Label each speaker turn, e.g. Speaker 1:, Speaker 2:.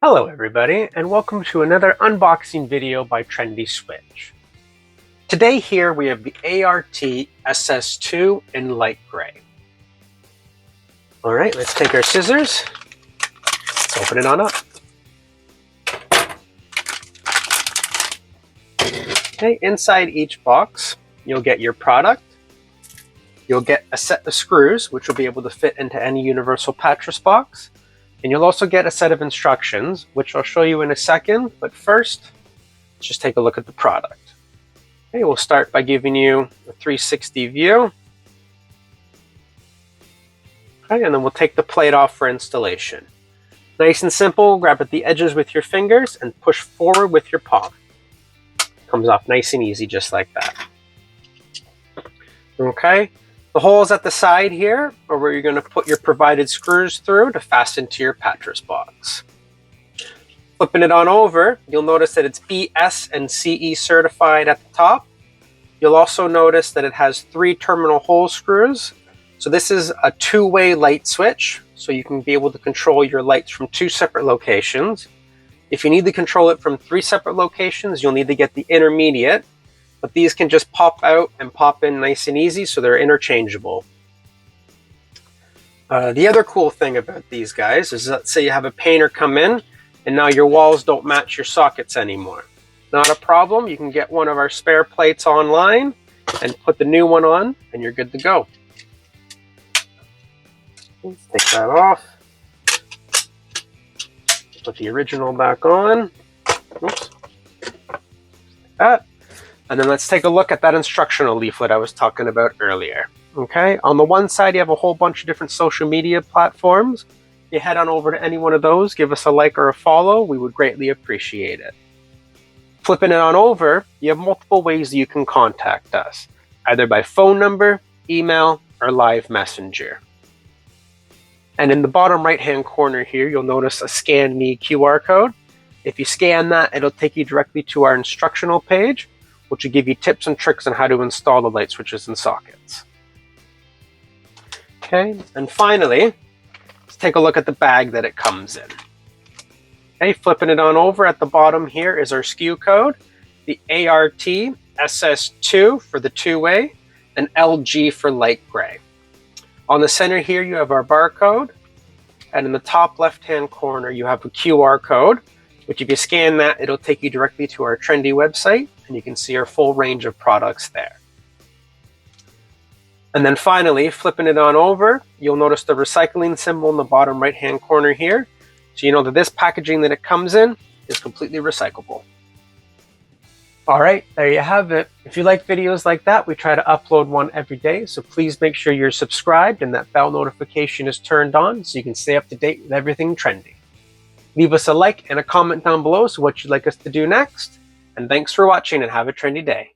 Speaker 1: Hello everybody, and welcome to another unboxing video by Trendi Switch. Today here we have the ART-SS2 in light gray. Alright, let's take our scissors. Let's open it on up. Okay, inside each box you'll get your product. You'll get a set of screws which will be able to fit into any universal pattress box. And you'll also get a set of instructions, which I'll show you in a second. But first, let's just take a look at the product. Okay, we'll start by giving you a 360 view. Okay, and then we'll take the plate off for installation. Nice and simple, grab at the edges with your fingers and push forward with your palm. Comes off nice and easy, just like that. Okay. The holes at the side here are where you're going to put your provided screws through to fasten to your pattress box. Flipping it on over, you'll notice that it's BS and CE certified at the top. You'll also notice that it has 3 terminal hole screws. So this is a 2-way light switch, so you can be able to control your lights from 2 separate locations. If you need to control it from 3 separate locations, you'll need to get the intermediate. But these can just pop out and pop in nice and easy, so they're interchangeable. The other cool thing about these guys is, let's say you have a painter come in and now your walls don't match your sockets anymore. Not a problem, you can get one of our spare plates online and put the new one on and you're good to go. Let's take that off. Put the original back on. Oops. Like that. And then let's take a look at that instructional leaflet I was talking about earlier. Okay, on the one side you have a whole bunch of different social media platforms. If you head on over to any one of those, give us a like or a follow, we would greatly appreciate it. Flipping it on over, you have multiple ways that you can contact us, either by phone number, email, or live messenger. And in the bottom right hand corner here, you'll notice a Scan Me QR code. If you scan that, it'll take you directly to our instructional page, which will give you tips and tricks on how to install the light switches and sockets. Okay, and finally, let's take a look at the bag that it comes in. Okay, flipping it on over, at the bottom here is our SKU code, the ART-SS2 for the 2-way, and LG for light gray. On the center here, you have our barcode, and in the top left-hand corner, you have a QR code, which if you scan that, it'll take you directly to our Trendi website, and you can see our full range of products there. And then finally, flipping it on over, you'll notice the recycling symbol in the bottom right-hand corner here. So you know that this packaging that it comes in is completely recyclable. All right, there you have it. If you like videos like that, we try to upload one every day. So please make sure you're subscribed and that bell notification is turned on so you can stay up to date with everything trendy. Leave us a like and a comment down below so what you'd like us to do next. And thanks for watching and have a trendy day.